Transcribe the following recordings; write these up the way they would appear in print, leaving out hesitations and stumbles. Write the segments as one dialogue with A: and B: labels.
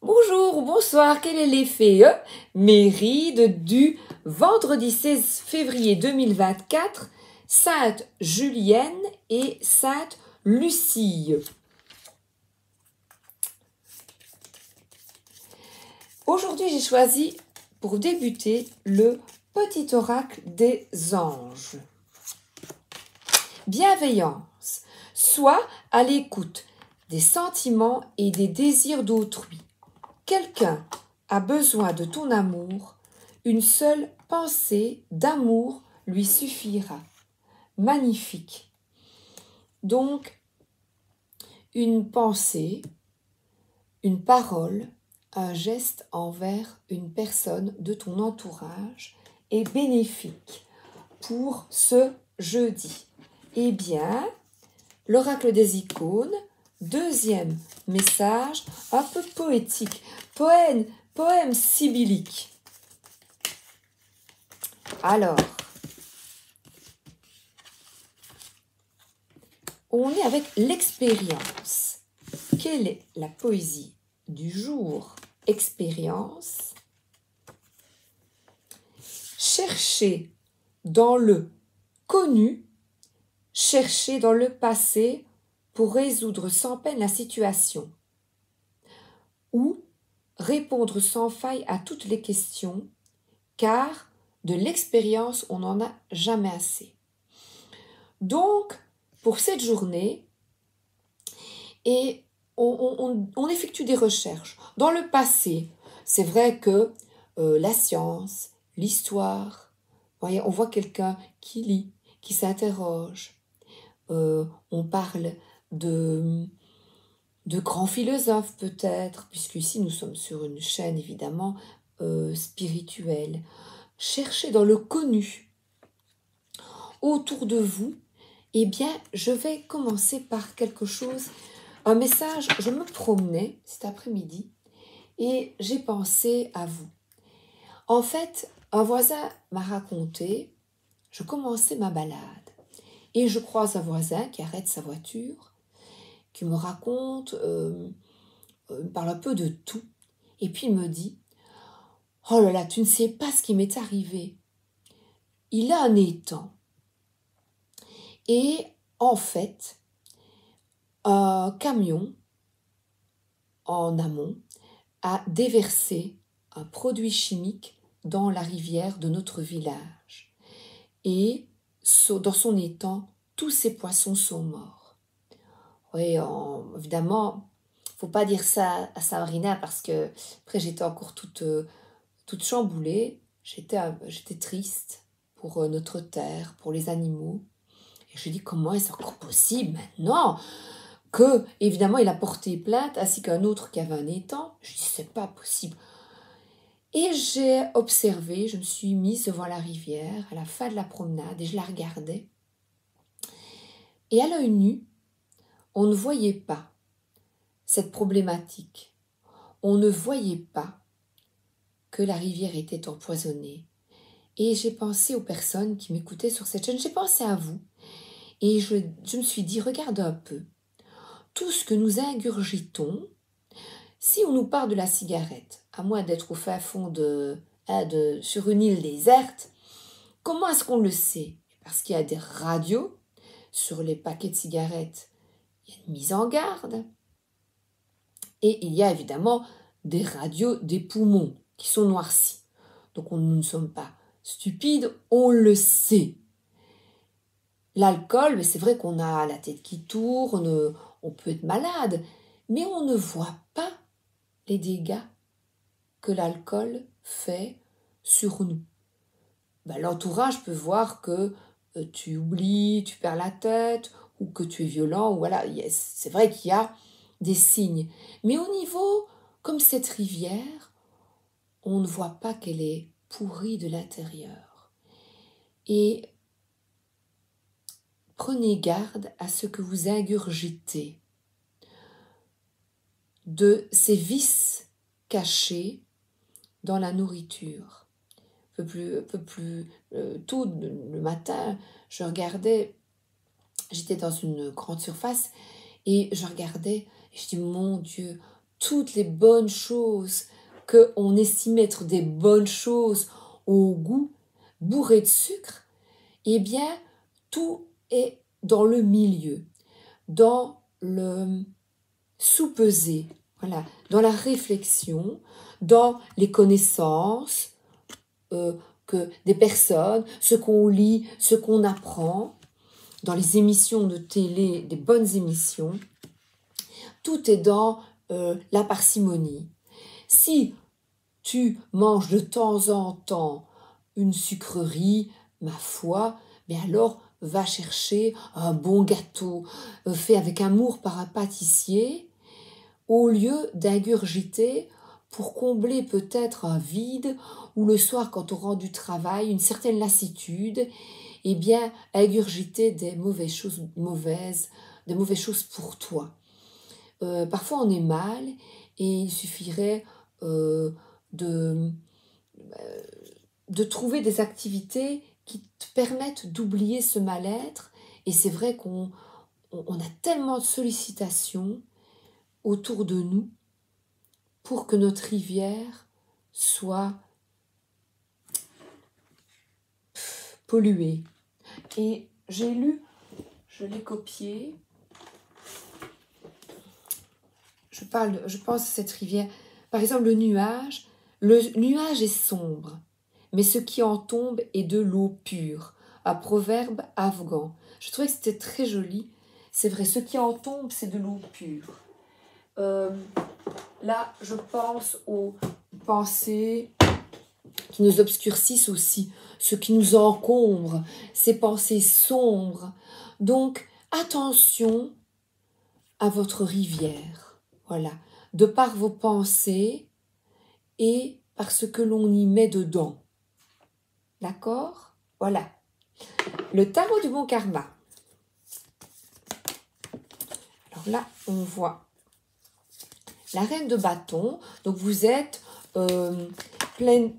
A: Bonjour ou bonsoir, quel est l'effet Méride du vendredi 16 février 2024, Sainte Julienne et Sainte Lucie. Aujourd'hui, j'ai choisi pour débuter le petit oracle des anges. Bienveillance, sois à l'écoute des sentiments et des désirs d'autrui. Quelqu'un a besoin de ton amour, une seule pensée d'amour lui suffira. Magnifique. Donc, une pensée, une parole, un geste envers une personne de ton entourage est bénéfique pour ce jeudi. Eh bien, l'oracle des icônes, deuxième message, un peu poétique, poème sibyllique. Alors, on est avec l'expérience. Quelle est la poésie du jour? Expérience. Chercher dans le connu, chercher dans le passé pour résoudre sans peine la situation. Ou répondre sans faille à toutes les questions, car de l'expérience, on n'en a jamais assez. Donc, pour cette journée, et on effectue des recherches. Dans le passé, c'est vrai que la science, l'histoire, voyez, on voit quelqu'un qui lit, qui s'interroge. On parle de grands philosophes peut-être, puisqu'ici nous sommes sur une chaîne évidemment spirituelle. Cherchez dans le connu autour de vous. Eh bien, je vais commencer par quelque chose, un message. Je me promenais cet après-midi et j'ai pensé à vous. En fait, un voisin m'a raconté, je commençais ma balade et je croise un voisin qui arrête sa voiture, qui me raconte, me parle un peu de tout, et puis il me dit « Oh là là, tu ne sais pas ce qui m'est arrivé. Il a un étang. » Et en fait, un camion en amont a déversé un produit chimique dans la rivière de notre village. Et dans son étang, tous ces poissons sont morts. Oui, évidemment, faut pas dire ça à Sabrina parce que après j'étais encore toute chamboulée. J'étais triste pour notre terre, pour les animaux. Et je dis comment est-ce encore possible maintenant que, évidemment, il a porté plainte ainsi qu'un autre qui avait un étang. Je dis c'est pas possible. Et j'ai observé, je me suis mise devant la rivière à la fin de la promenade et je la regardais. Et à l'œil nu, on ne voyait pas cette problématique. On ne voyait pas que la rivière était empoisonnée. Et j'ai pensé aux personnes qui m'écoutaient sur cette chaîne. J'ai pensé à vous. Et je me suis dit, regarde un peu. Tout ce que nous ingurgitons, si on nous parle de la cigarette, à moins d'être au fin fond sur une île déserte, comment est-ce qu'on le sait? Parce qu'il y a des radios sur les paquets de cigarettes. Il y a une mise en garde. Et il y a évidemment des radios des poumons qui sont noircis. Donc nous ne sommes pas stupides, on le sait. L'alcool, c'est vrai qu'on a la tête qui tourne, on peut être malade, mais on ne voit pas les dégâts que l'alcool fait sur nous. L'entourage peut voir que tu oublies, tu perds la tête, ou que tu es violent, ou voilà, c'est vrai qu'il y a des signes. Mais au niveau, comme cette rivière, on ne voit pas qu'elle est pourrie de l'intérieur. Et prenez garde à ce que vous ingurgitez de ces vices cachés dans la nourriture. Un peu plus tôt le matin, je regardais, j'étais dans une grande surface et je regardais et je dis mon Dieu, toutes les bonnes choses qu'on estime être des bonnes choses au goût, bourrées de sucre, eh bien, tout est dans le milieu, dans le sous-peser, voilà, dans la réflexion, dans les connaissances que des personnes, ce qu'on lit, ce qu'on apprend, dans les émissions de télé, des bonnes émissions. Tout est dans la parcimonie. Si tu manges de temps en temps une sucrerie, ma foi, mais alors va chercher un bon gâteau fait avec amour par un pâtissier, au lieu d'ingurgiter pour combler peut-être un vide ou le soir quand on rentre du travail, une certaine lassitude, eh bien ingurgiter des mauvaises choses pour toi. Parfois on est mal et il suffirait de, de trouver des activités qui te permettent d'oublier ce mal-être. Et c'est vrai qu'on a tellement de sollicitations autour de nous pour que notre rivière soit polluée. Et j'ai lu, je l'ai copié, je pense à cette rivière. Par exemple, le nuage est sombre, mais ce qui en tombe est de l'eau pure. Un proverbe afghan. Je trouvais que c'était très joli. C'est vrai, ce qui en tombe, c'est de l'eau pure. Là, je pense aux pensées qui nous obscurcissent aussi, ce qui nous encombre, ces pensées sombres. Donc, attention à votre rivière. Voilà, de par vos pensées et par ce que l'on y met dedans. D'accord? Voilà. Le tarot du bon karma. Alors là, on voit la reine de bâton. Donc vous êtes pleine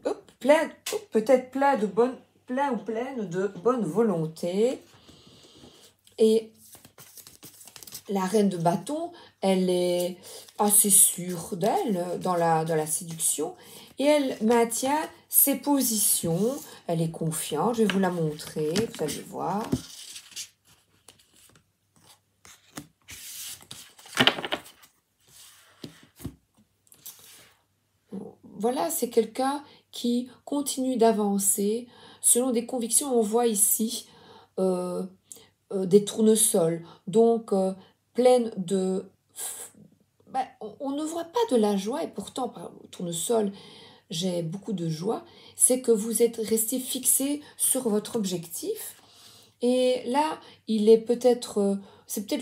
A: de bonne volonté. Et la reine de bâton, elle est assez sûre d'elle dans la séduction et elle maintient ses positions. Elle est confiante. Je vais vous la montrer, vous allez voir. Voilà, c'est quelqu'un qui continue d'avancer selon des convictions. On voit ici des tournesols, donc pleines de... on ne voit pas de la joie, et pourtant, par tournesol, j'ai beaucoup de joie. C'est que vous êtes resté fixé sur votre objectif. Et là, c'est peut-être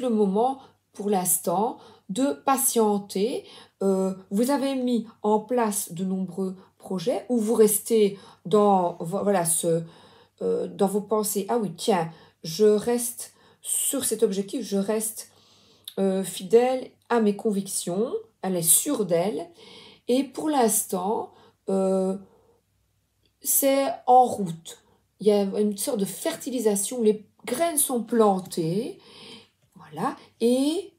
A: le moment, pour l'instant, de patienter. Vous avez mis en place de nombreux projets où vous restez dans vos pensées. Ah oui, tiens, je reste sur cet objectif, je reste fidèle à mes convictions, elle est sûre d'elle. Et pour l'instant, c'est en route. Il y a une sorte de fertilisation, les graines sont plantées, voilà, et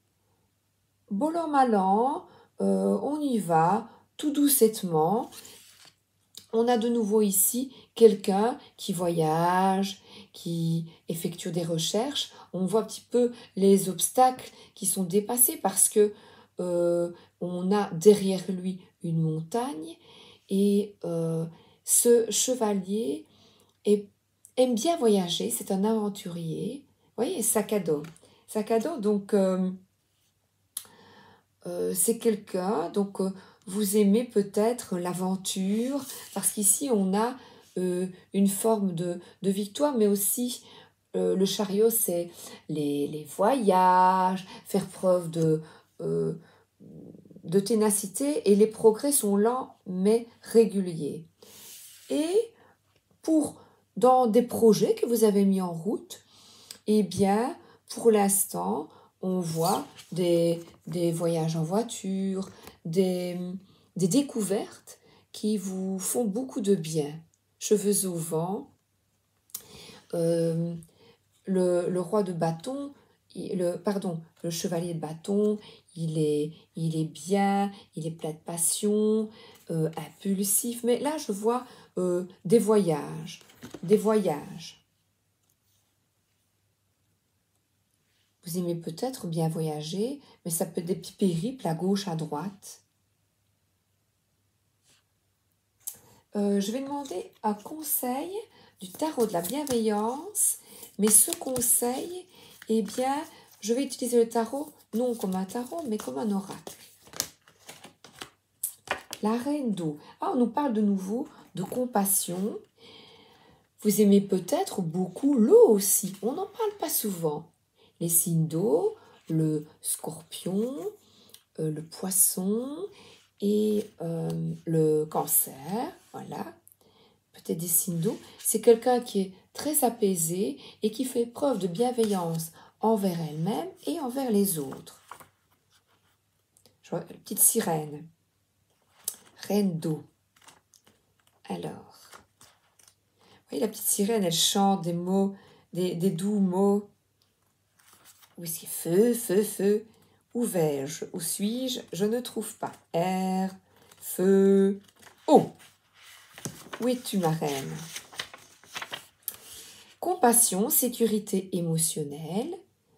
A: bon an, mal an, on y va, tout doucettement. On a de nouveau ici quelqu'un qui voyage, qui effectue des recherches. On voit un petit peu les obstacles qui sont dépassés parce que on a derrière lui une montagne et ce chevalier aime bien voyager, c'est un aventurier. Vous voyez, sac à dos. Sac à dos, donc c'est quelqu'un, donc vous aimez peut-être l'aventure, parce qu'ici on a une forme de victoire, mais aussi le chariot, c'est les voyages, faire preuve de ténacité, et les progrès sont lents mais réguliers. Et dans des projets que vous avez mis en route, eh bien, pour l'instant, on voit des voyages en voiture, des découvertes qui vous font beaucoup de bien. Cheveux au vent, le roi de bâton, le chevalier de bâton, il est bien, il est plein de passion, impulsif. Mais là, je vois des voyages, des voyages. Vous aimez peut-être bien voyager, mais ça peut être des petits périples à gauche, à droite. Je vais demander un conseil du tarot de la bienveillance, mais ce conseil, eh bien, je vais utiliser le tarot non comme un tarot, mais comme un oracle. La reine d'eau. Ah, on nous parle de nouveau de compassion. Vous aimez peut-être beaucoup l'eau aussi. On n'en parle pas souvent. Les signes d'eau, le scorpion, le poisson et le cancer. Voilà. Peut-être des signes d'eau. C'est quelqu'un qui est très apaisé et qui fait preuve de bienveillance envers elle-même et envers les autres. Je vois une petite sirène. Reine d'eau. Alors, vous voyez la petite sirène, elle chante des mots, des doux mots. Où est-ce qu'il y a feu, feu, feu? Où vais-je? Où suis-je? Je ne trouve pas. Air, feu, eau. Où es-tu, ma reine? Compassion, sécurité émotionnelle,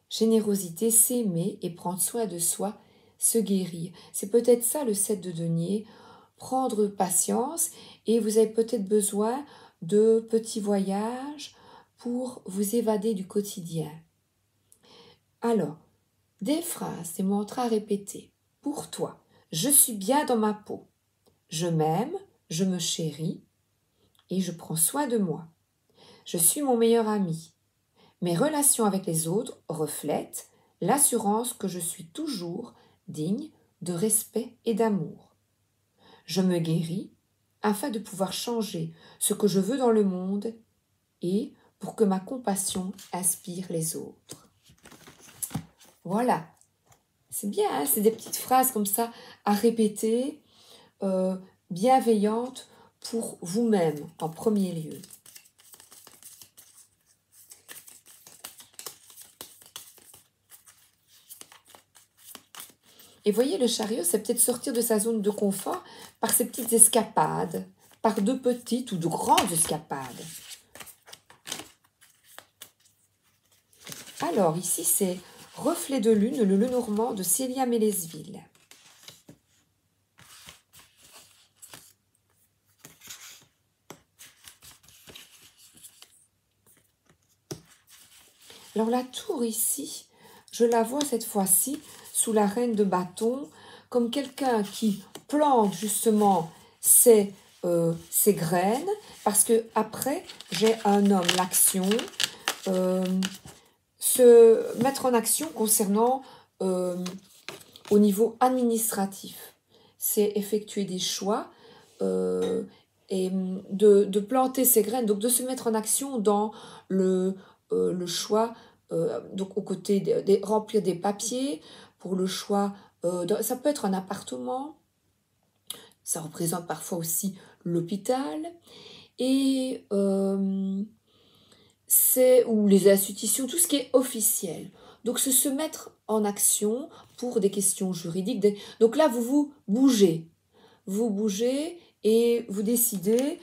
A: générosité, s'aimer et prendre soin de soi, se guérir. C'est peut-être ça le 7 de denier. Prendre patience et vous avez peut-être besoin de petits voyages pour vous évader du quotidien. Alors, des phrases, des mantras à répéter. Pour toi, je suis bien dans ma peau. Je m'aime, je me chéris et je prends soin de moi. Je suis mon meilleur ami. Mes relations avec les autres reflètent l'assurance que je suis toujours digne de respect et d'amour. Je me guéris afin de pouvoir changer ce que je veux dans le monde et pour que ma compassion inspire les autres. Voilà, c'est bien, hein, c'est des petites phrases comme ça à répéter, bienveillantes pour vous-même en premier lieu. Et voyez, le chariot, c'est peut-être sortir de sa zone de confort par ces petites escapades, par de petites ou de grandes escapades. Alors, ici, c'est Reflet de lune, le Lenormand de Célia Mélesville. Alors, la tour ici, je la vois cette fois-ci sous la reine de bâton, comme quelqu'un qui plante justement ses graines, parce que après j'ai un homme, l'action, se mettre en action concernant au niveau administratif. C'est effectuer des choix et de planter ses graines, donc de se mettre en action dans le choix, donc aux côtés de remplir des papiers pour le choix, ça peut être un appartement, ça représente parfois aussi l'hôpital, et ou les institutions, tout ce qui est officiel. Donc, c'est se mettre en action pour des questions juridiques. Donc là, vous bougez. Vous bougez et vous décidez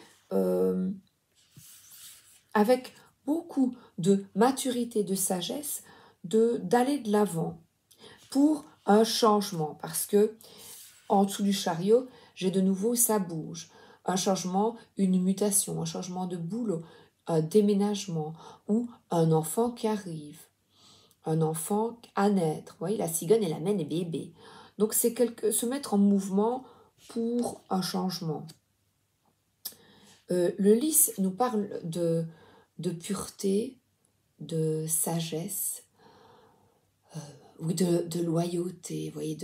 A: avec beaucoup de maturité, de sagesse, d'aller de l'avant pour un changement. Parce que en dessous du chariot, j'ai de nouveau, ça bouge. Un changement, une mutation, un changement de boulot, un déménagement ou un enfant qui arrive, un enfant à naître. Vous voyez, la cigogne, elle amène les bébés. Donc, c'est se mettre en mouvement pour un changement. Le lys nous parle de pureté, de sagesse, ou de loyauté, vous voyez,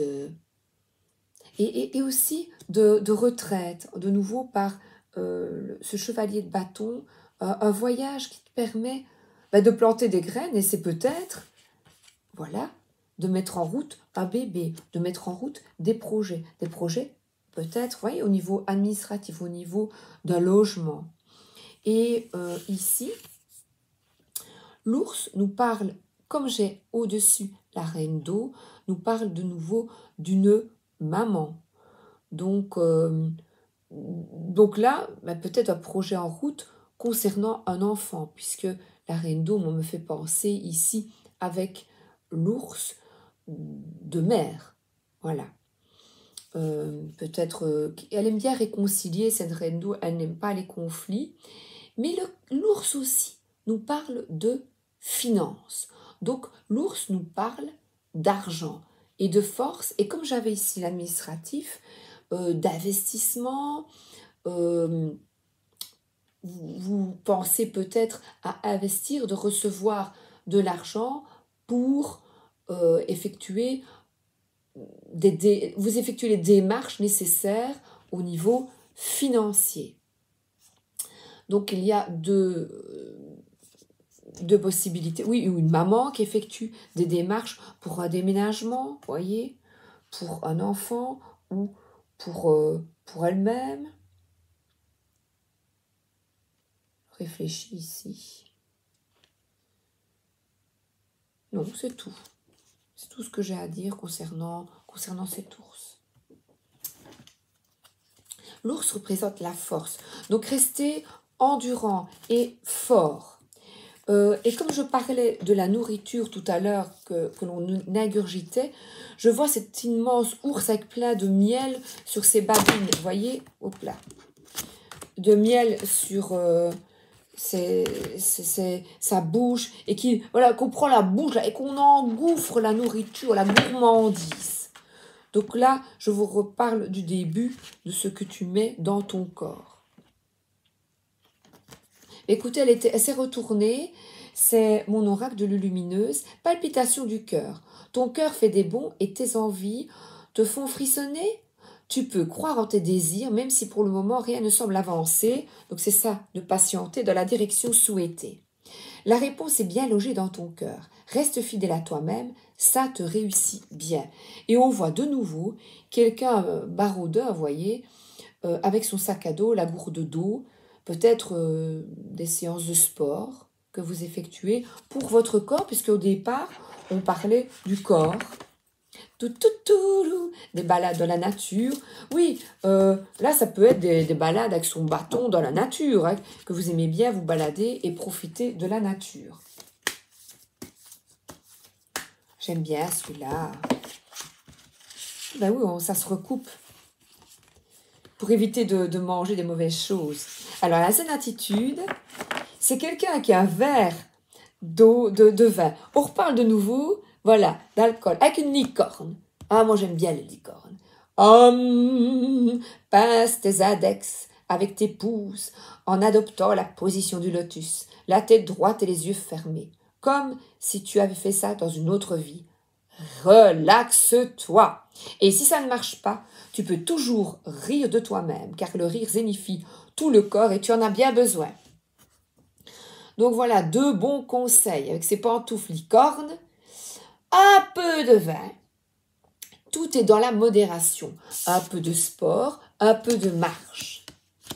A: et aussi de retraite, de nouveau par ce chevalier de bâton, un voyage qui te permet de planter des graines, et c'est peut-être, voilà, de mettre en route un bébé, de mettre en route des projets peut-être, vous voyez, au niveau administratif, au niveau d'un logement. Et ici, l'ours nous parle, comme j'ai au-dessus la reine d'eau, nous parle de nouveau d'une maman. Donc là, peut-être un projet en route concernant un enfant, puisque la reine d'eau me fait penser ici avec l'ours de mer. Voilà. Peut-être elle aime bien réconcilier, cette reine d'eau, elle n'aime pas les conflits. Mais l'ours aussi nous parle de finances. Donc l'ours nous parle d'argent et de force. Et comme j'avais ici l'administratif, d'investissement, vous pensez peut-être à investir, de recevoir de l'argent pour effectuer les démarches nécessaires au niveau financier. Donc il y a deux possibilités. Oui, une maman qui effectue des démarches pour un déménagement, voyez, pour un enfant ou pour elle-même. Réfléchis ici. Non, c'est tout. C'est tout ce que j'ai à dire concernant cet ours. L'ours représente la force. Donc restez endurant et fort. Et comme je parlais de la nourriture tout à l'heure que l'on ingurgitait, je vois cet immense ours avec plein de miel sur ses babines. Vous voyez, hop là, de miel sur sa bouche et qu'on prend la bouche là, et qu'on engouffre la nourriture, la gourmandise. Donc là, je vous reparle du début de ce que tu mets dans ton corps. Écoutez, elle s'est retournée. C'est mon oracle de l'lumineuse. Palpitation du cœur. Ton cœur fait des bonds et tes envies te font frissonner. Tu peux croire en tes désirs, même si pour le moment rien ne semble avancer. Donc c'est ça, de patienter dans la direction souhaitée. La réponse est bien logée dans ton cœur. Reste fidèle à toi-même, ça te réussit bien. Et on voit de nouveau quelqu'un baroudeur, vous voyez, avec son sac à dos, la gourde d'eau, peut-être des séances de sport que vous effectuez pour votre corps, puisque au départ, on parlait du corps. Des balades dans la nature. Oui, là, ça peut être des balades avec son bâton dans la nature, hein, que vous aimez bien vous balader et profiter de la nature. J'aime bien celui-là. Ben oui, ça se recoupe pour éviter de manger des mauvaises choses. Alors, la zen attitude, c'est quelqu'un qui a un verre d'eau, de vin. On reparle de nouveau, voilà, d'alcool, avec une licorne. Ah, moi j'aime bien les licornes. Pince tes index avec tes pouces en adoptant la position du lotus, la tête droite et les yeux fermés, comme si tu avais fait ça dans une autre vie. Relaxe-toi. Et si ça ne marche pas, tu peux toujours rire de toi-même, car le rire zénifie tout le corps et tu en as bien besoin. Donc voilà, 2 bons conseils avec ces pantoufles licornes, un peu de vin, tout est dans la modération, un peu de sport, un peu de marche.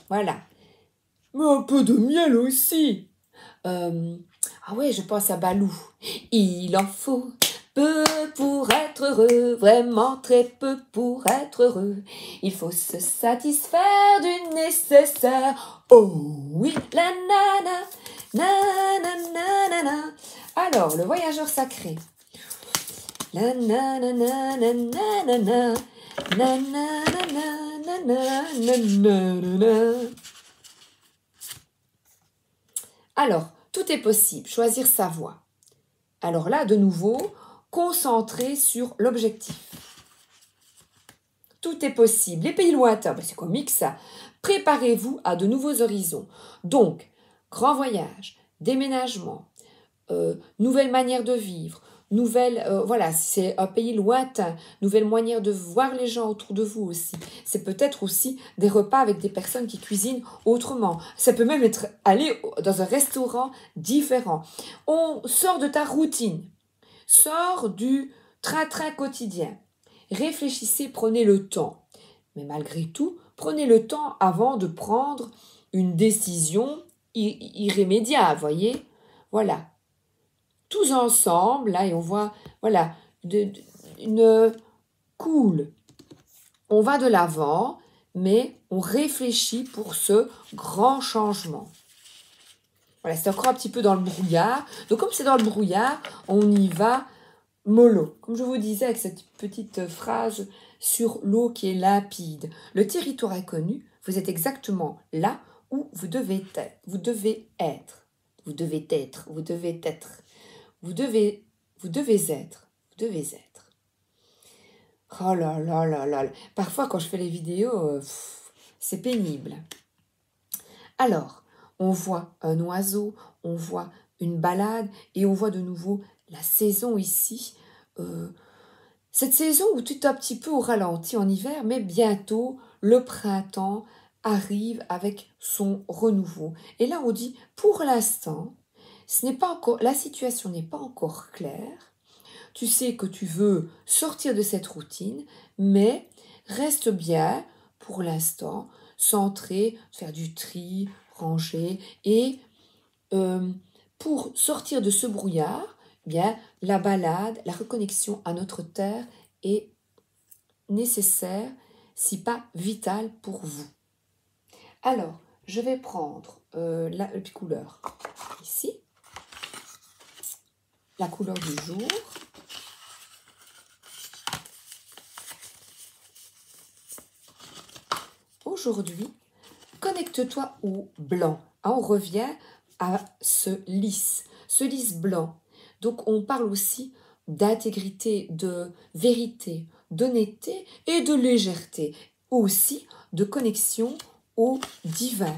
A: Voilà. Mais un peu de miel aussi. Ah ouais, je pense à Balou. Il en faut peu pour être heureux, vraiment très peu pour être heureux. Il faut se satisfaire du nécessaire. Oh oui, la nana, nana, nana. Alors, le voyageur sacré. La nana, nana, nana, nana. Alors, tout est possible, choisir sa voie. Alors là, de nouveau, concentrer sur l'objectif. Tout est possible. Les pays lointains, c'est comique ça. Préparez-vous à de nouveaux horizons. Donc, grand voyage, déménagement, nouvelle manière de vivre, voilà, c'est un pays lointain, nouvelle manière de voir les gens autour de vous aussi. C'est peut-être aussi des repas avec des personnes qui cuisinent autrement. Ça peut même être aller dans un restaurant différent. On sort de ta routine, sort du train-train quotidien. Réfléchissez, prenez le temps. Mais malgré tout, prenez le temps avant de prendre une décision irrémédiable, voyez. Voilà. Tous ensemble, là, et on voit, voilà, une cool. On va de l'avant, mais on réfléchit pour ce grand changement. Voilà, c'est encore un petit peu dans le brouillard. Donc, comme c'est dans le brouillard, on y va mollo. Comme je vous disais avec cette petite phrase sur l'eau qui est limpide. Le territoire est connu, vous êtes exactement là où vous devez être. Vous devez être. Vous devez être. Vous devez être. Vous devez être. Vous devez être. Oh là là là là. Parfois, quand je fais les vidéos, c'est pénible. Alors, on voit un oiseau, on voit une balade et on voit de nouveau la saison ici. Cette saison où tu es un petit peu au ralenti en hiver, mais bientôt le printemps arrive avec son renouveau. Et là, on dit, pour l'instant, la situation n'est pas encore claire. Tu sais que tu veux sortir de cette routine, mais reste bien, pour l'instant, centré, faire du tri, ranger. Et pour sortir de ce brouillard, bien, la balade, la reconnexion à notre terre est nécessaire, si pas vitale pour vous. Alors, je vais prendre la couleur ici, la couleur du jour. Aujourd'hui, connecte-toi au blanc. On revient à ce lys blanc. Donc, on parle aussi d'intégrité, de vérité, d'honnêteté et de légèreté. Aussi de connexion au divin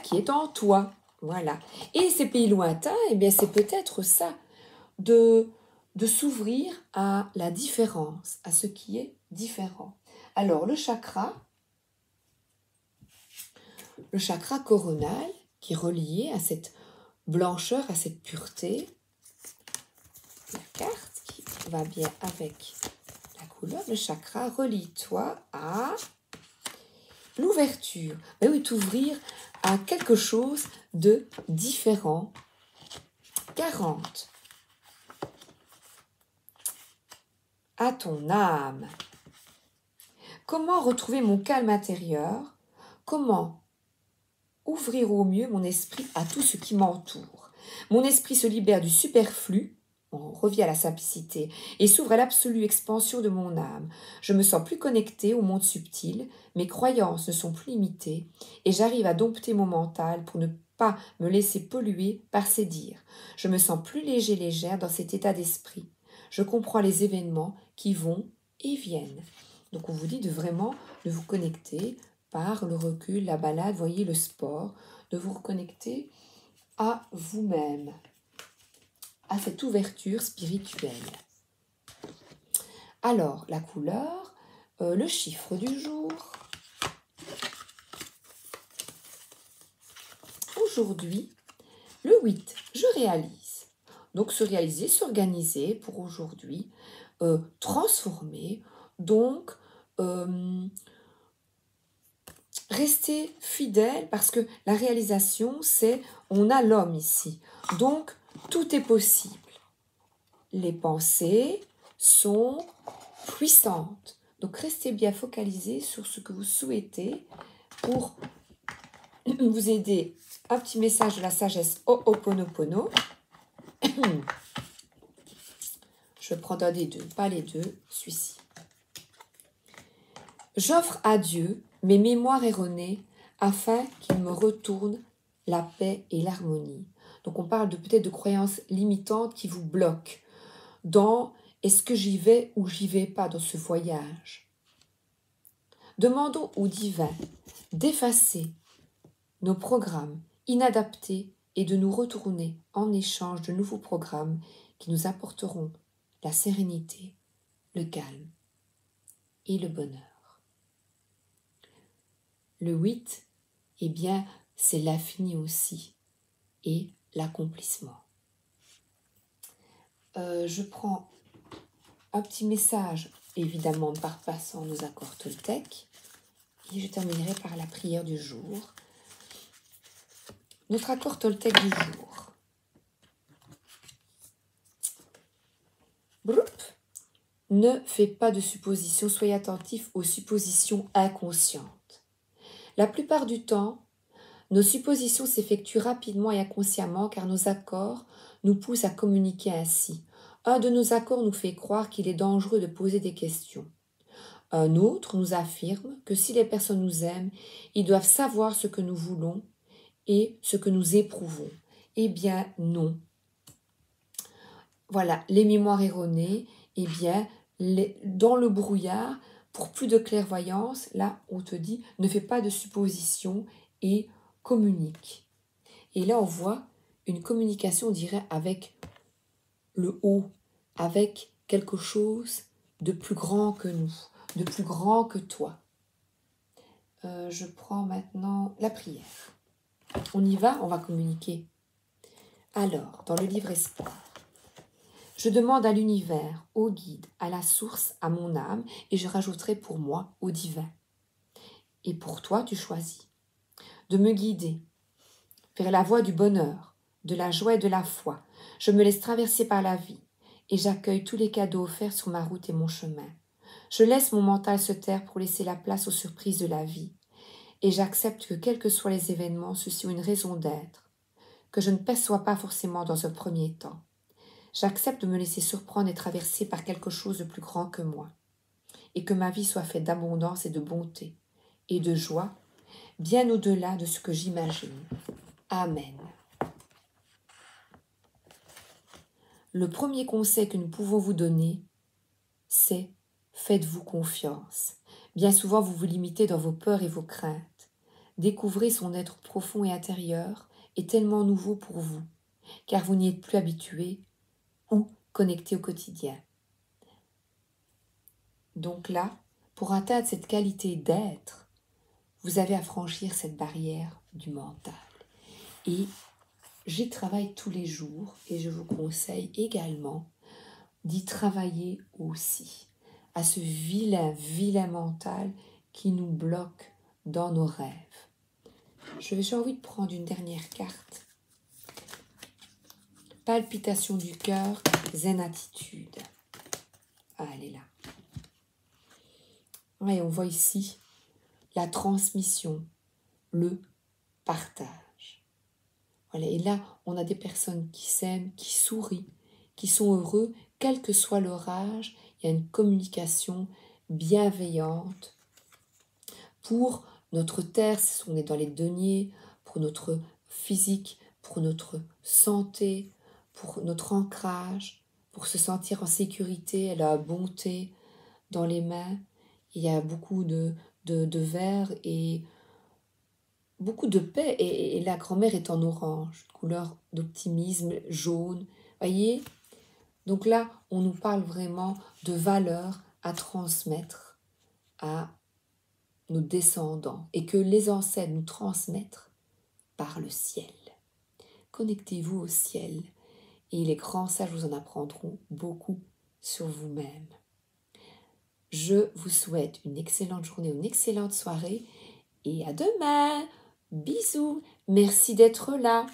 A: qui est en toi. Voilà. Et ces pays lointains, eh bien, c'est peut-être ça, de s'ouvrir à la différence, à ce qui est différent. Alors, le chakra coronal, qui est relié à cette blancheur, à cette pureté. La carte qui va bien avec la couleur, le chakra, relie-toi à l'ouverture. Ben oui, t'ouvrir à quelque chose de différent. 40. À ton âme. Comment retrouver mon calme intérieur? Comment ouvrir au mieux mon esprit à tout ce qui m'entoure? Mon esprit se libère du superflu, on revient à la simplicité, et s'ouvre à l'absolue expansion de mon âme. Je me sens plus connectée au monde subtil, mes croyances ne sont plus limitées, et j'arrive à dompter mon mental pour ne pas me laisser polluer par ses dires. Je me sens plus légère dans cet état d'esprit. Je comprends les événements qui vont et viennent. Donc on vous dit de vraiment de vous connecter par le recul, la balade, voyez le sport, de vous reconnecter à vous-même, à cette ouverture spirituelle. Alors, la couleur, le chiffre du jour. Aujourd'hui, le 8, je réalise. Donc, se réaliser, s'organiser pour aujourd'hui, transformer. Donc, rester fidèle parce que la réalisation, c'est on a l'homme ici. Donc, tout est possible. Les pensées sont puissantes. Donc, restez bien focalisé sur ce que vous souhaitez pour vous aider. Un petit message de la sagesse Ho'oponopono. Je prends un des deux, pas les deux, celui-ci. J'offre à Dieu mes mémoires erronées afin qu'il me retourne la paix et l'harmonie. Donc on parle peut-être de croyances limitantes qui vous bloquent dans est-ce que j'y vais ou j'y vais pas dans ce voyage. Demandons au divin d'effacer nos programmes inadaptés et de nous retourner en échange de nouveaux programmes qui nous apporteront la sérénité, le calme et le bonheur. Le 8, eh bien, c'est l'infini aussi et l'accomplissement. Je prends un petit message, évidemment par passant nos accords Toltec, et je terminerai par la prière du jour. Notre accord Toltec du jour. Brrr. Ne fais pas de suppositions, soyez attentif aux suppositions inconscientes. La plupart du temps, nos suppositions s'effectuent rapidement et inconsciemment car nos accords nous poussent à communiquer ainsi. Un de nos accords nous fait croire qu'il est dangereux de poser des questions. Un autre nous affirme que si les personnes nous aiment, ils doivent savoir ce que nous voulons et ce que nous éprouvons. Eh bien non. Voilà, les mémoires erronées, eh bien, dans le brouillard, pour plus de clairvoyance, là, on te dit, ne fais pas de suppositions et communique. Et là, on voit une communication, on dirait, avec le haut, avec quelque chose de plus grand que nous, de plus grand que toi. Je prends maintenant la prière. On y va, on va communiquer. Alors, dans le livre Espoir, je demande à l'univers, au guide, à la source, à mon âme, et je rajouterai pour moi au divin. Et pour toi, tu choisis de me guider vers la voie du bonheur, de la joie et de la foi. Je me laisse traverser par la vie et j'accueille tous les cadeaux offerts sur ma route et mon chemin. Je laisse mon mental se taire pour laisser la place aux surprises de la vie et j'accepte que quels que soient les événements, ceux-ci ont une raison d'être, que je ne perçois pas forcément dans un premier temps. J'accepte de me laisser surprendre et traverser par quelque chose de plus grand que moi et que ma vie soit faite d'abondance et de bonté et de joie, bien au-delà de ce que j'imagine. Amen. Le premier conseil que nous pouvons vous donner, c'est faites-vous confiance. Bien souvent, vous vous limitez dans vos peurs et vos craintes. Découvrez son être profond et intérieur est tellement nouveau pour vous, car vous n'y êtes plus habitué ou connecté au quotidien. Donc là, pour atteindre cette qualité d'être, vous avez à franchir cette barrière du mental. Et j'y travaille tous les jours et je vous conseille également d'y travailler aussi à ce vilain mental qui nous bloque dans nos rêves. J'ai envie de prendre une dernière carte. Palpitation du cœur, zen attitude. Ah, elle est là. Et on voit ici la transmission, le partage. Voilà. Et là, on a des personnes qui s'aiment, qui sourient, qui sont heureux, quel que soit leur âge. Il y a une communication bienveillante pour notre terre, si on est dans les deniers, pour notre physique, pour notre santé, pour notre ancrage, pour se sentir en sécurité, la bonté dans les mains. Il y a beaucoup de vert et beaucoup de paix. Et la grand-mère est en orange, couleur d'optimisme, jaune. Voyez ? Donc là, on nous parle vraiment de valeurs à transmettre à nos descendants et que les ancêtres nous transmettent par le ciel. Connectez-vous au ciel et les grands sages vous en apprendront beaucoup sur vous-même. Je vous souhaite une excellente journée, une excellente soirée et à demain. Bisous, merci d'être là.